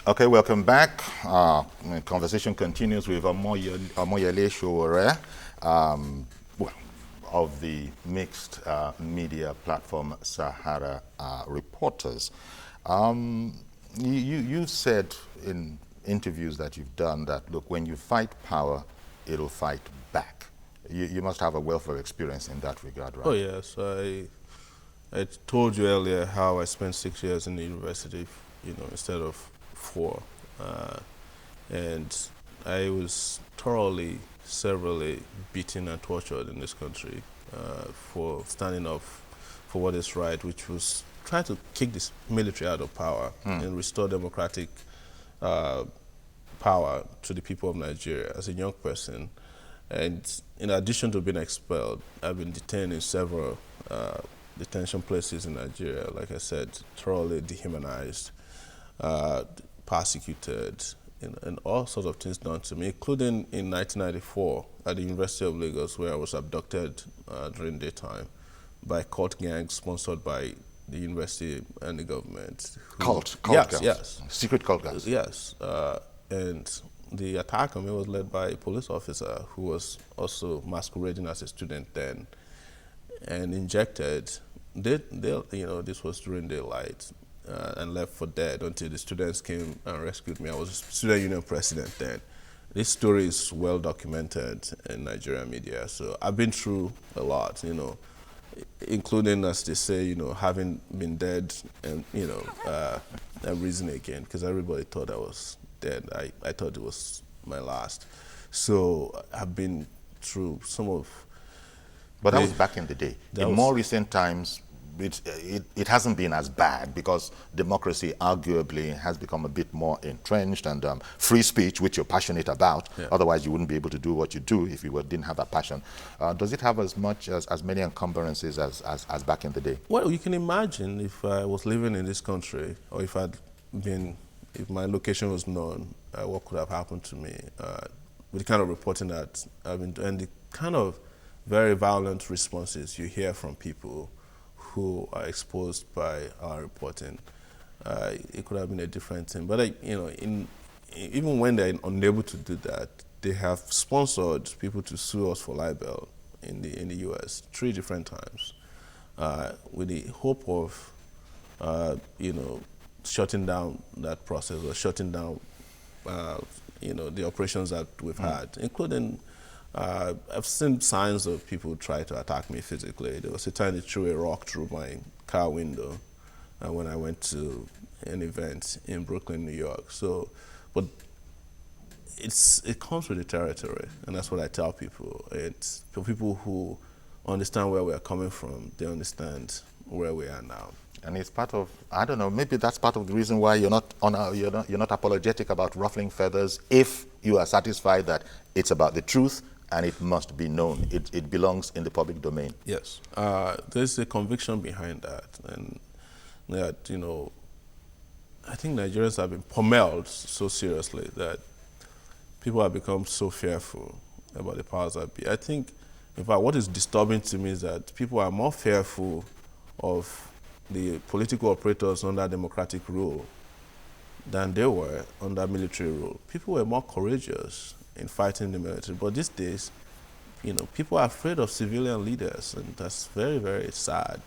Okay, welcome back. The conversation continues with OMOYELE SOWORE, of the mixed media platform Sahara Reporters. You said in interviews that you've done that, look, when you fight power, it'll fight back. You must have a wealth of experience in that regard, right? Oh, yes. I told you earlier how I spent 6 years in the university, instead of 4. And I was thoroughly, severally beaten and tortured in this country for standing up for what is right, which was trying to kick this military out of power and restore democratic power to the people of Nigeria as a young person. And in addition to being expelled, I've been detained in several detention places in Nigeria, like I said, thoroughly dehumanized, persecuted, and all sorts of things done to me, including in 1994 at the University of Lagos, where I was abducted during daytime by cult gangs sponsored by the university and the government. Cult yes, gangs? Yes. Secret cult gangs? Yes. And the attack on me was led by a police officer who was also masquerading as a student then, and injected. This was during daylight, and left for dead until the students came and rescued me. I was a student union president then. This story is well documented in Nigerian media, so I've been through a lot, including, as they say, having been dead and, and risen again, because everybody thought I was dead. I thought it was my last. So I've been through some of... But that was back in the day. In more recent times, it hasn't been as bad because democracy arguably has become a bit more entrenched, and free speech, which you're passionate about, otherwise you wouldn't be able to do what you do if you didn't have that passion. Does it have as many encumbrances as back in the day? Well, you can imagine if I was living in this country, or if my location was known, what could have happened to me with the kind of reporting that I've been doing, and the kind of very violent responses you hear from people who are exposed by our reporting. It could have been a different thing. But even when they're unable to do that, they have sponsored people to sue us for libel in the U.S. 3 different times, with the hope of shutting down that process, or shutting down the operations that we've had, including. I've seen signs of people try to attack me physically. There was a time they threw a rock through my car window when I went to an event in Brooklyn, New York. So, but it comes with the territory, and that's what I tell people. It's for people who understand where we're coming from, they understand where we are now. And it's part of, I don't know, maybe that's part of the reason why you're not apologetic about ruffling feathers if you are satisfied that it's about the truth and it must be known. It belongs in the public domain. Yes. There's a conviction behind that. And that, I think Nigerians have been pummeled so seriously that people have become so fearful about the powers that be. I think, in fact, what is disturbing to me is that people are more fearful of the political operators under democratic rule than they were under military rule. People were more courageous in fighting the military, but these days, people are afraid of civilian leaders, and that's very, very sad.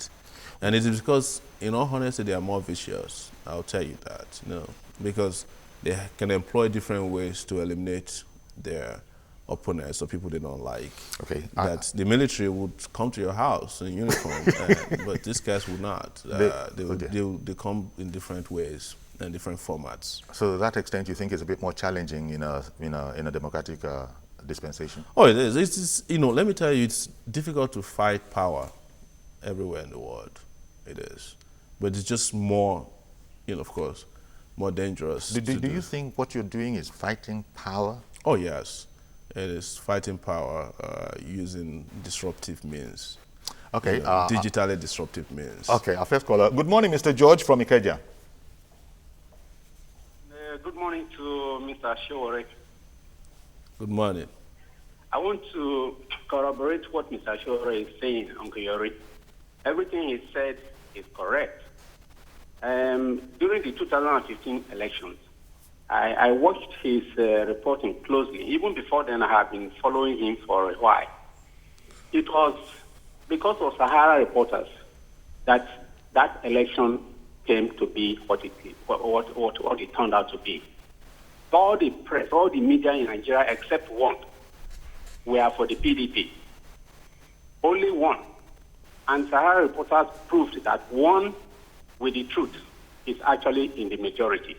And it is because, in all honesty, they are more vicious. I'll tell you that, because they can employ different ways to eliminate their opponents or people they don't like. Okay. That the military would come to your house in uniform, but these guys would not. They come in different ways and different formats. So to that extent, you think it's a bit more challenging in a democratic dispensation? Oh, it is. It's let me tell you, it's difficult to fight power everywhere in the world. It is, but it's just more, of course, more dangerous. Do you think what you're doing is fighting power? Oh yes, it is fighting power using disruptive means. Okay. Digitally disruptive means. Okay. Our first caller. Good morning, Mr. George from Ikeja. Good morning to Mr. SOWORE. Good morning. I want to corroborate what Mr. SOWORE is saying, Uncle Yori. Everything he said is correct. During the 2015 elections, I watched his reporting closely. Even before then, I have been following him for a while. It was because of Sahara Reporters that election came to be what it turned out to be. All the press, all the media in Nigeria except one were for the PDP. Only one. And Sahara Reporters proved that one with the truth is actually in the majority.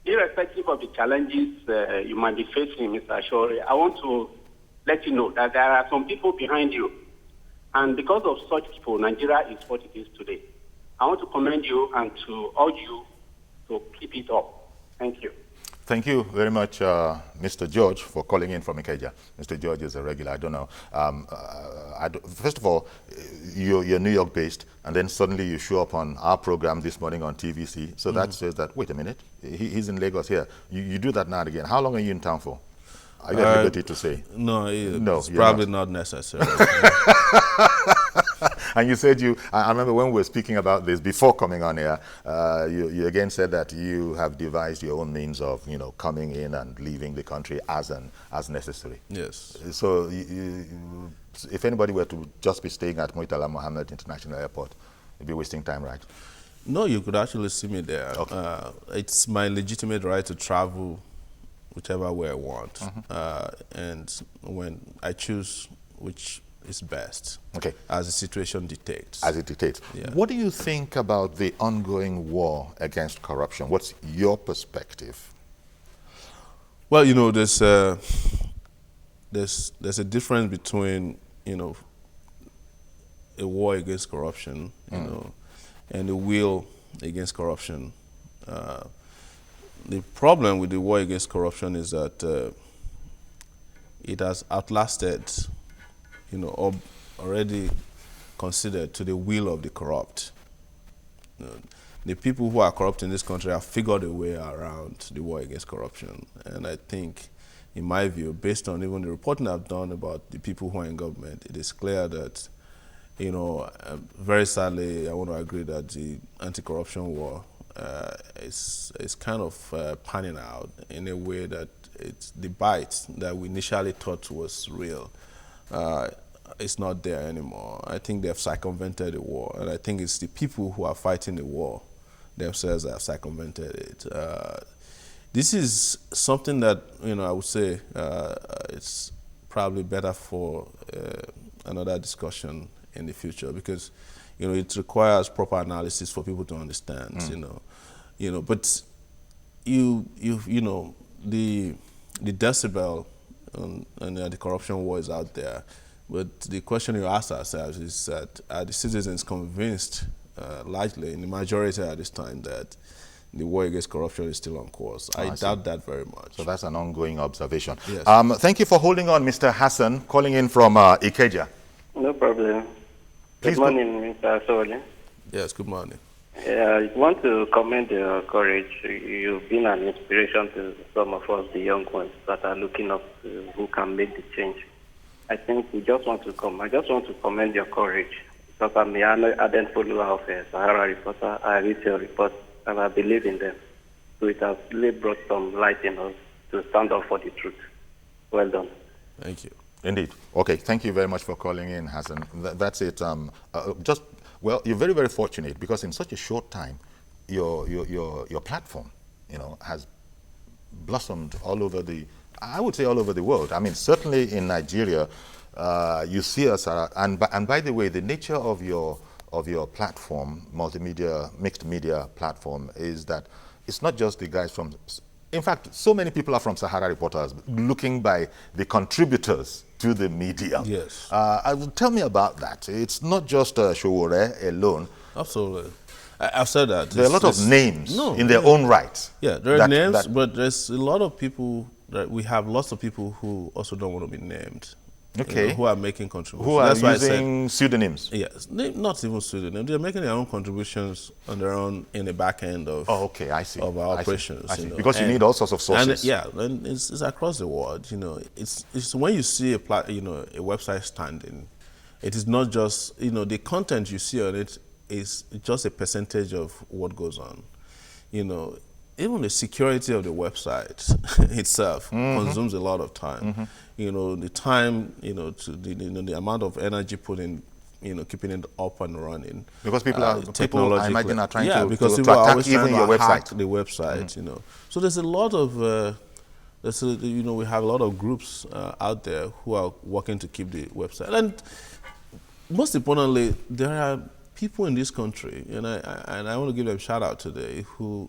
Irrespective of the challenges you might be facing, Mr. Ashore, I want to let you know that there are some people behind you. And because of such people, Nigeria is what it is today. I want to commend you and to urge you to keep it up. Thank you. Thank you very much, Mr. George, for calling in from Ikeja. Mr. George is a regular. I don't know. First of all, you're New York-based, and then suddenly you show up on our program this morning on TVC. So that says that, wait a minute, he's in Lagos here. You do that now and again. How long are you in town for? Are you at liberty to say? No, it's probably not necessary. And you said I remember when we were speaking about this before coming on here, you again said that you have devised your own means of, coming in and leaving the country as necessary. Yes. So if anybody were to just be staying at OMOYELE Mohammed International Airport, you'd be wasting time, right? No, you could actually see me there. Okay. It's my legitimate right to travel whichever way I want, and when I choose which is best, as the situation dictates. As it dictates. Yeah. What do you think about the ongoing war against corruption? What's your perspective? Well, there's a difference between a war against corruption, and a will against corruption. The problem with the war against corruption is that it has outlasted, already considered to the will of the corrupt. The people who are corrupt in this country have figured a way around the war against corruption. And I think, in my view, based on even the reporting I've done about the people who are in government, it is clear that, very sadly, I want to agree that the anti-corruption war is kind of panning out in a way that it's the bite that we initially thought was real. It's not there anymore. I think they've circumvented the war, and I think it's the people who are fighting the war themselves that have circumvented it. This is something that, I would say it's probably better for another discussion in the future, because it requires proper analysis for people to understand. But the decibel and the corruption war is out there. But the question you ask ourselves is that, are the citizens convinced, largely in the majority at this time, that the war against corruption is still on course? I doubt that very much. So that's an ongoing observation. Yes. Thank you for holding on, Mr. Hassan, calling in from Ikeja. No problem. Please good morning, Mr. Sowole. Yes, good morning. I want to commend your courage. You've been an inspiration to some of us, the young ones that are looking up to who can make the change. I think I just want to commend your courage, because I'm an ardent follower of Sahara Reporter. I read your report and I believe in them. So it has really brought some light in us to stand up for the truth. Well done. Thank you. Indeed. Okay, thank you very much for calling in, Hassan. That's it. Well, you're very, very fortunate, because in such a short time, your platform, has blossomed all over I would say all over the world. I mean, certainly in Nigeria, you see us, and by the way, the nature of your platform, multimedia, mixed media platform, is that it's not just the guys from. In fact, so many people are from Sahara Reporters, looking by the contributors to the media. Yes. Tell me about that. It's not just SOWORE alone. Absolutely. I've said that. There are a lot of names in their own right. Yeah, there are names, but there's a lot of people, we have lots of people who also don't want to be named. Okay. Who are making contributions. Who are using pseudonyms. Yes, not even pseudonyms. They're making their own contributions on their own in the back end of I see. Of our operations. I see. Because you need all sorts of sources. And it's across the world. It's when you see a website standing, it is not just the content you see on it is just a percentage of what goes on. even the security of the website itself consumes a lot of time. You know, the time, you know, the amount of energy put in, you know, keeping it up and running. Because people I imagine, are trying to because people are always even your hack website. the website, you know. So there's a lot of, you know, we have a lot of groups out there who are working to keep the website. And most importantly, there are people in this country, and I want to give them a shout out today, who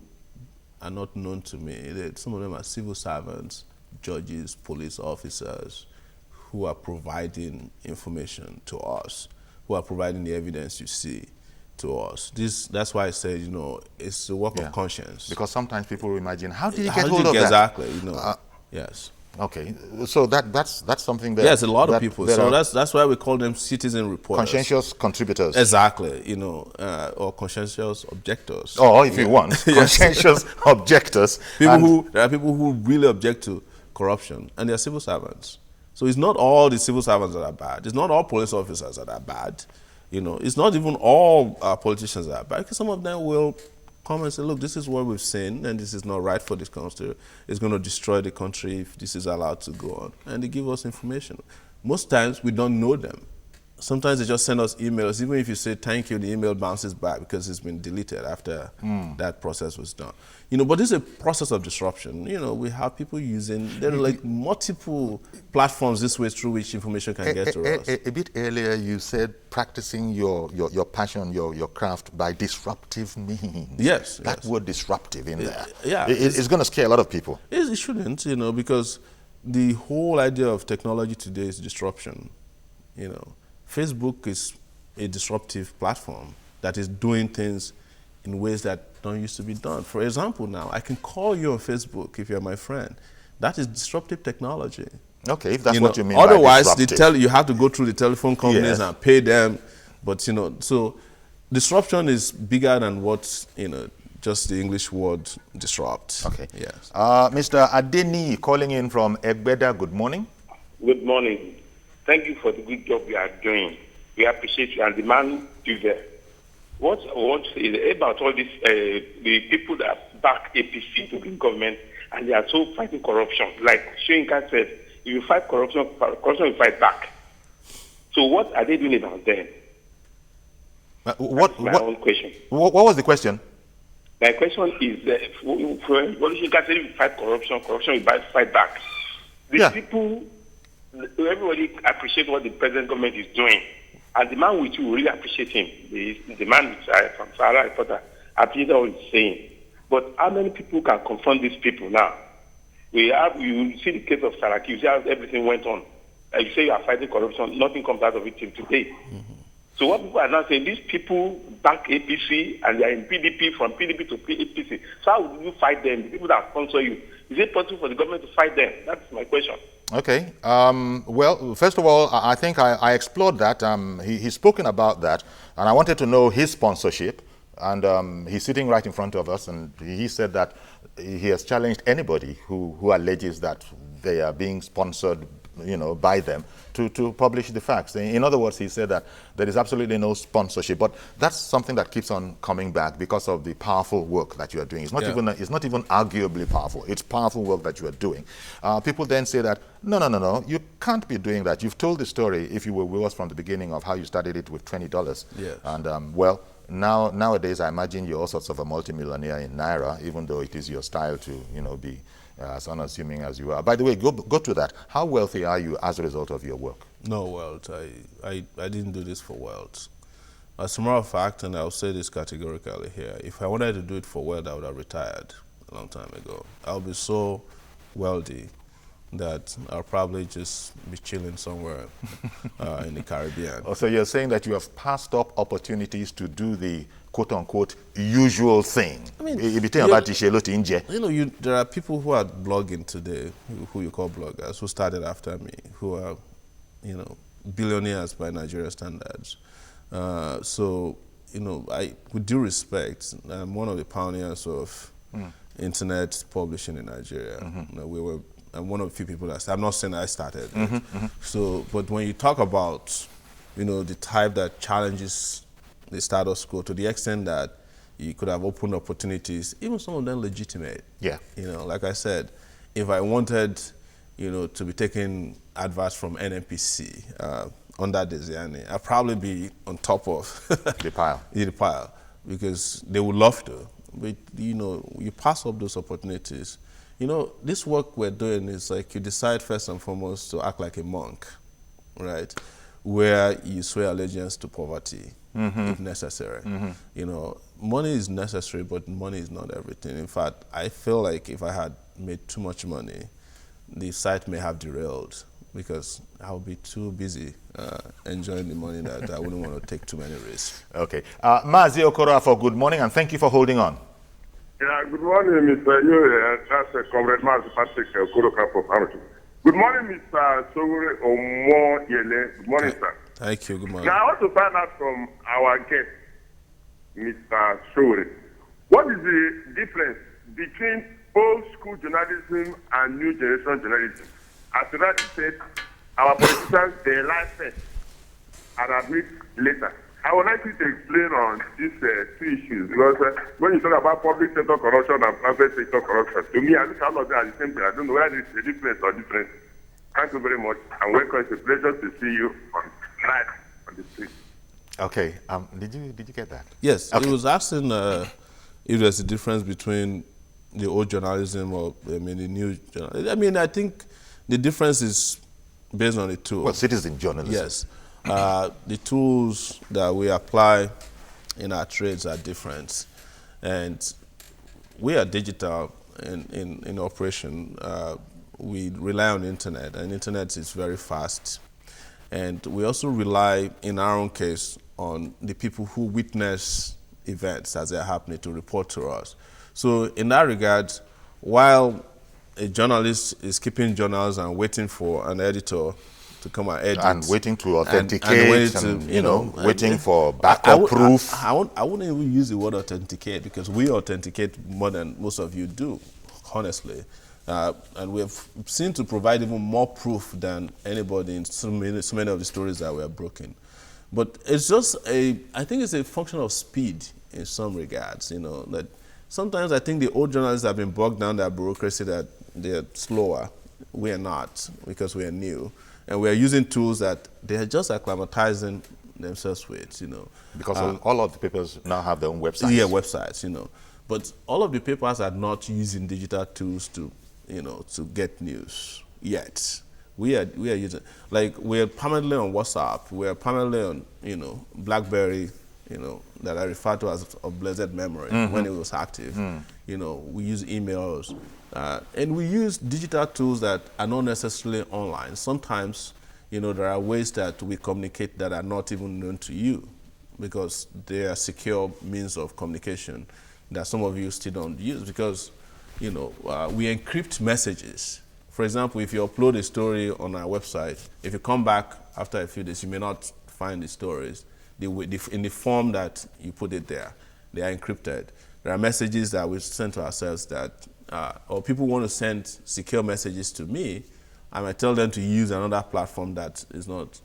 are not known to me. Some of them are civil servants, judges, police officers, who are providing information to us, who are providing the evidence you see to us. That's why I said, you know, it's a work of conscience. Because sometimes people imagine, how did you get hold of that? Exactly, you know, yes. Okay, so that's something that... Yes, a lot of people. So that's why we call them citizen reporters. Conscientious contributors. Exactly, you know, or conscientious objectors. Oh, if you want. Conscientious objectors. There are people who really object to corruption, and they're civil servants. So it's not all the civil servants that are bad. It's not all police officers that are bad. You know, it's not even all politicians that are bad, because some of them will come and say, look, this is what we've seen, and this is not right for this country. It's going to destroy the country if this is allowed to go on. And they give us information. Most times, we don't know them. Sometimes they just send us emails. Even if you say thank you, the email bounces back because it's been deleted after that process was done. You know, but this is a process of disruption. You know, we have people using, there are like multiple platforms this way through which information can get to us. A bit earlier, you said practicing your passion, your craft by disruptive means. Yes. That word disruptive in there. Yeah. It's going to scare a lot of people. It shouldn't, you know, because the whole idea of technology today is disruption. You know, Facebook is a disruptive platform that is doing things in ways that don't used to be done. For example, now, I can call you on Facebook if you're my friend. That is disruptive technology. Okay, if that's what you mean otherwise, by disruptive. you have to go through the telephone companies and pay them. But, you know, so disruption is bigger than what, you know, just the English word disrupt. Okay. Yes. Mr. Adeni calling in from Egbeda, good morning. Good morning. Thank you for the good job you are doing. We appreciate you and the man you there. What is about all this, the people that back APC to the government, and they are so fighting corruption. Like Shoyinka said, if you fight corruption will fight back. So what are they doing about them? That's my own question. What was the question? My question is, what Shoyinka said, if you fight corruption will fight back. The people, everybody appreciate what the present government is doing. And the man with you really appreciate him. The man from Sahara Reporters appreciate what he's saying. But how many people can confront these people now? You see the case of Saraki, you see how everything went on. You say you are fighting corruption, nothing comes out of it till today. So what people are now saying, these people back APC and they are in PDP, from PDP to APC. So how will you fight them? The people that sponsor you. Is it possible for the government to fight them? That's my question. Okay. Well, first of all, I think I explored that. He's spoken about that, and I wanted to know his sponsorship. And he's sitting right in front of us, and he said that he has challenged anybody who alleges that they are being sponsored, you know, by them to publish the facts. In other words, he said that there is absolutely no sponsorship, but that's something that keeps on coming back because of the powerful work that you are doing. It's not even arguably powerful. It's powerful work that you are doing. People then say that no, you can't be doing that. You've told the story, if you were with us from the beginning, of how you started it with $20. Yes. And nowadays, I imagine you're all sorts of a multimillionaire in Naira, even though it is your style to, you know, be as unassuming as you are. By the way, go to that. How wealthy are you as a result of your work? No wealth. I didn't do this for wealth. As a matter of fact, and I'll say this categorically here, if I wanted to do it for wealth, I would have retired a long time ago. I'll be so wealthy that I'll probably just be chilling somewhere in the Caribbean. So you're saying that you have passed up opportunities to do the quote-unquote usual thing? I mean, you know, there are people who are blogging today, who you call bloggers, who started after me, who are, you know, billionaires by Nigerian standards. So, you know, with due respect, I'm one of the pioneers of internet publishing in Nigeria. You know, I'm one of the few people I'm not saying I started. So, but when you talk about, you know, the type that challenges the status quo to the extent that, You could have opened opportunities, even some of them legitimate. Yeah. Like I said, if I wanted, to be taking advice from NNPC under Desiani, I'd probably be on top of the pile. The pile, because they would love to. But, you pass up those opportunities. This work we're doing is like you decide first and foremost to act like a monk, right? Where you swear allegiance to poverty, if necessary. Money is necessary, but money is not everything. In fact, I feel like if I had made too much money, the site may have derailed because I'll be too busy enjoying the money that I wouldn't want to take too many risks. Okay. Mazi Okorafor, good morning, and thank you for holding on. Yeah, good morning, Mr. Yuri. That's Comrade Mazi Patrick Okorafor Hamilton. Good morning, Mr. SOWORE OMOYELE. Good morning, sir. Thank you. Good morning. Now, I want to find out from our guest, Mr. SOWORE, what is the difference between old school journalism and new generation journalism? As you rightly said, our politicians, they lie first and admit later. I would like you to explain on these two issues, because when you talk about public sector corruption and private sector corruption, to me, I look at all of them as the same thing. I don't know whether it's a difference or different. Thank you very much, and welcome. It's a pleasure to see you live on the street. Okay. Did you get that? Yes. Okay. It was asking if there's a difference between the old journalism or the new journalism. I think the difference is based on the tool. Well, citizen journalism. Yes. The tools that we apply in our trades are different, and we are digital in operation. We rely on the internet, and internet is very fast. And we also rely, in our own case, on the people who witness events as they're happening to report to us. So in that regard, while a journalist is keeping journals and waiting for an editor to come and edit, and waiting to authenticate, waiting for backup proof. I wouldn't even use the word authenticate, because we authenticate more than most of you do, honestly. And we have seen to provide even more proof than anybody in so many of the stories that were broken. But it's just I think it's a function of speed in some regards, that sometimes I think the old journalists have been bogged down by bureaucracy, that they're slower. We are not, because we are new. And we are using tools that they are just acclimatizing themselves with, Because all of the papers now have their own websites. Yeah, websites, But all of the papers are not using digital tools to, to get news yet. We are using, we're permanently on WhatsApp. We're permanently on, BlackBerry, that I refer to as of blessed memory when it was active. We use emails. And we use digital tools that are not necessarily online. Sometimes, there are ways that we communicate that are not even known to you, because they are secure means of communication that some of you still don't use, because, we encrypt messages. For example, if you upload a story on our website, if you come back after a few days, you may not find the stories in the form that you put it there. They are encrypted. There are messages that we send to ourselves that or people want to send secure messages to me, I might tell them to use another platform that is not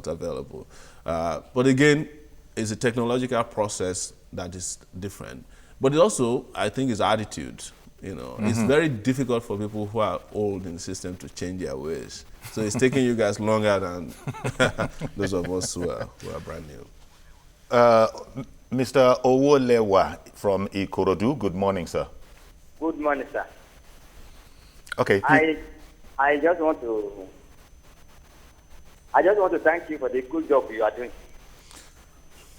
available. But again, it's a technological process that is different. But it also, I think, is attitude. It's very difficult for people who are old in the system to change their ways. So it's taking you guys longer than those of us who are brand new. Mr. Owolewa from Ikorodu, good morning, sir. Good morning, sir. Okay. I just want to thank you for the good job you are doing.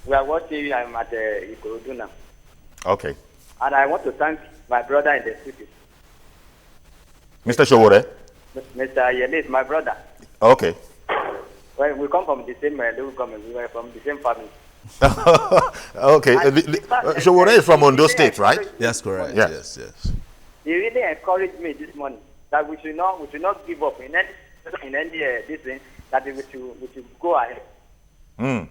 We are watching you. I'm at Ikorodu now. Okay. And I want to thank my brother in the city. Mr. SOWORE? Mr. Yele is my brother. Okay. Well, we come from the same local government. We are from the same family. Okay. SOWORE is from Ondo State, right? Yes, correct. Yeah. Yes. He really encouraged me this morning that we should not give up in any this thing, that we should go ahead. So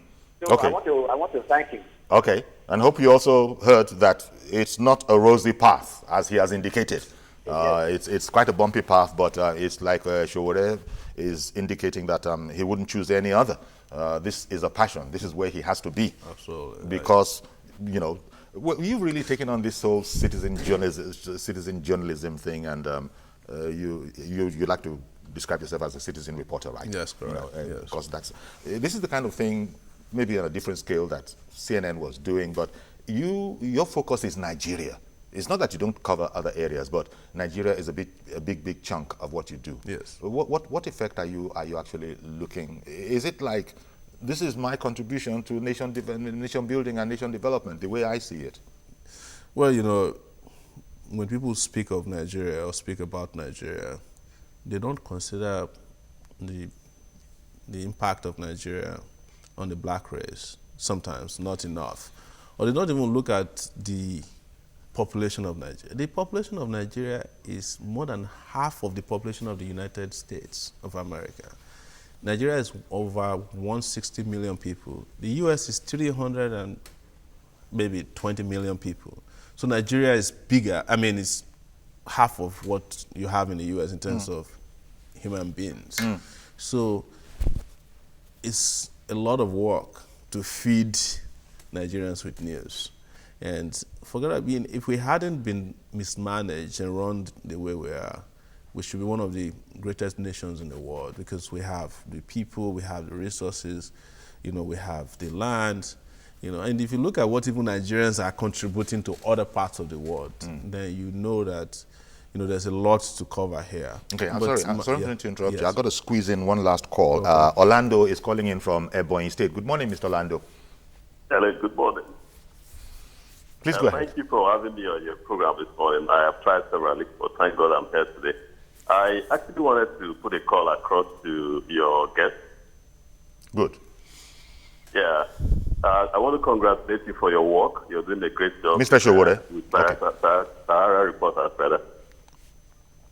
Okay. I want to thank him. Okay. And hope you also heard that it's not a rosy path, as he has indicated. It's quite a bumpy path, but it's like SOWORE is indicating that he wouldn't choose any other. This is a passion. This is where he has to be. Absolutely. Because, Well, you've really taken on this whole citizen journalism thing, and you like to describe yourself as a citizen reporter, right? Yes, correct. Yes. Because this is the kind of thing, maybe on a different scale, that CNN was doing, but your focus is Nigeria. It's not that you don't cover other areas, but Nigeria is a big chunk of what you do. Yes. What effect are you actually looking? Is it like, this is my contribution to nation building and nation development, the way I see it? Well, you know, when people speak of Nigeria or speak about Nigeria, they don't consider the impact of Nigeria on the black race, sometimes not enough. Or they don't even look at the population of Nigeria. The population of Nigeria is more than half of the population of the United States of America. Nigeria is over 160 million people. The US is 300 and maybe 20 million people. So Nigeria is bigger. I mean, it's half of what you have in the US in terms of human beings. So it's a lot of work to feed Nigerians with news. And forget about being, if we hadn't been mismanaged and run the way we are, we should be one of the greatest nations in the world, because we have the people, we have the resources, you know, we have the land, you know. And if you look at what even Nigerians are contributing to other parts of the world, then you know that, you know, there's a lot to cover here. Okay, I'm sorry to interrupt you. Yes. I've got to squeeze in one last call. Okay. Orlando is calling in from Ebonyi State. Good morning, Mr. Orlando. Hello, good morning. Please go ahead. Thank you for having me on your program this morning. I have tried several, but thank God I'm here today. I actually wanted to put a call across to your guest. Good. Yeah. I want to congratulate you for your work. You're doing a great job. Mr. Sowore. With Sahara Reporters, better.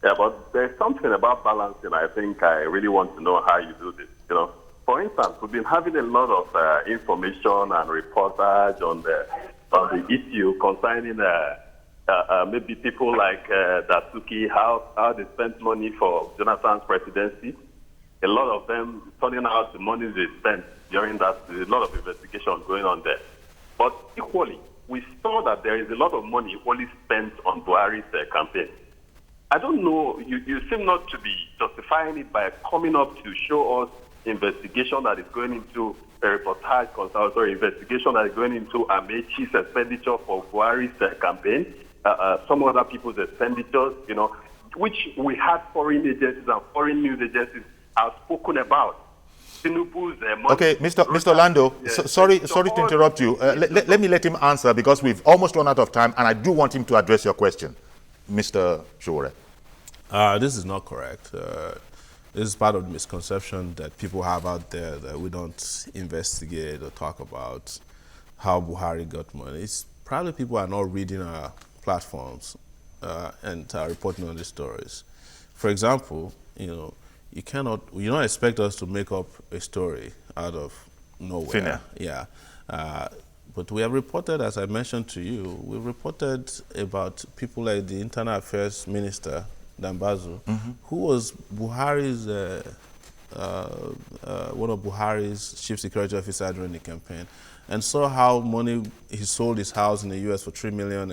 Yeah, but there's something about balancing. I think I really want to know how you do this. You know, for instance, we've been having a lot of information and reportage on the issue concerning maybe people like Dasuki, how they spent money for Jonathan's presidency. A lot of them turning out the money they spent during that. There's a lot of investigation going on there. But equally, we saw that there is a lot of money only spent on Buhari's campaign. I don't know, you seem not to be justifying it by coming up to show us investigation that is going into a reportage consultory investigation that is going into Amechi's expenditure for Buhari's campaign, some other people's expenditures, you know, which we had foreign agencies and foreign news agencies have spoken about. Tinubu's money. Okay, Mr. Orlando, sorry to interrupt you. Let me let him answer, because we've almost run out of time, and I do want him to address your question. Mr. Sowore. This is not correct. This is part of the misconception that people have out there, that we don't investigate or talk about how Buhari got money. It's probably people are not reading our platforms and are reporting on these stories. For example, you know, you don't expect us to make up a story out of nowhere. Yeah. But we have reported, as I mentioned to you, we reported about people like the Internal Affairs Minister, Dambazu, who was Buhari's, one of Buhari's chief security officers during the campaign, and saw how money, he sold his house in the US for $3 million,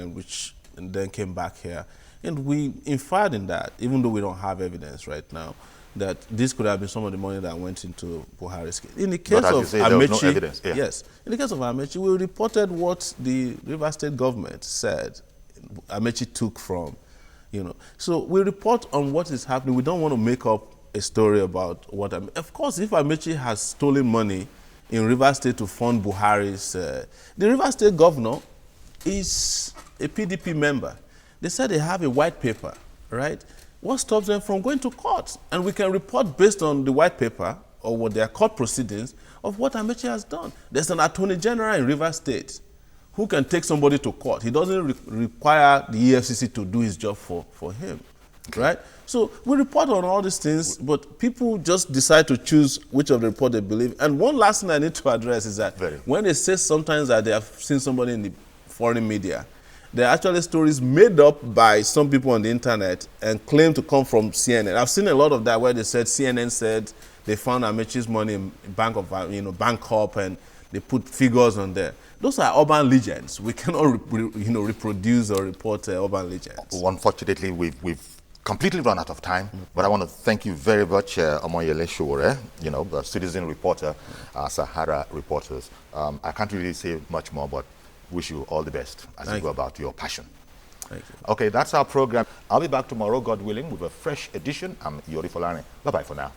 and then came back here. And we inferred in that, even though we don't have evidence right now, that this could have been some of the money that went into Buhari's case. In the case of Amechi, no evidence. Yeah. Yes, in the case of Amechi, we reported what the Rivers State government said Amechi took from, you know. So we report on what is happening. We don't want to make up a story about what. Of course, if Amechi has stolen money in Rivers State to fund Buhari's, the Rivers State governor is a PDP member. They said they have a white paper, right? What stops them from going to court? And we can report based on the white paper or what their court proceedings of what Amechi has done. There's an attorney general in Rivers State who can take somebody to court. He doesn't require the EFCC to do his job for him, right? So we report on all these things, but people just decide to choose which of the report they believe. And one last thing I need to address is that when they say sometimes that they have seen somebody in the foreign media, they're actually stories made up by some people on the internet and claim to come from CNN. I've seen a lot of that where they said CNN said they found Amechi's money in Bank Corp, and they put figures on there. Those are urban legends. We cannot reproduce or report urban legends. Unfortunately, we've completely run out of time, but I want to thank you very much, OMOYELE SOWORE, the citizen reporter, Sahara Reporters. I can't really say much more, but wish you all the best as you go about your passion. Thank you. Okay, that's our program. I'll be back tomorrow, God willing, with a fresh edition. I'm Yori Folani. Bye-bye for now.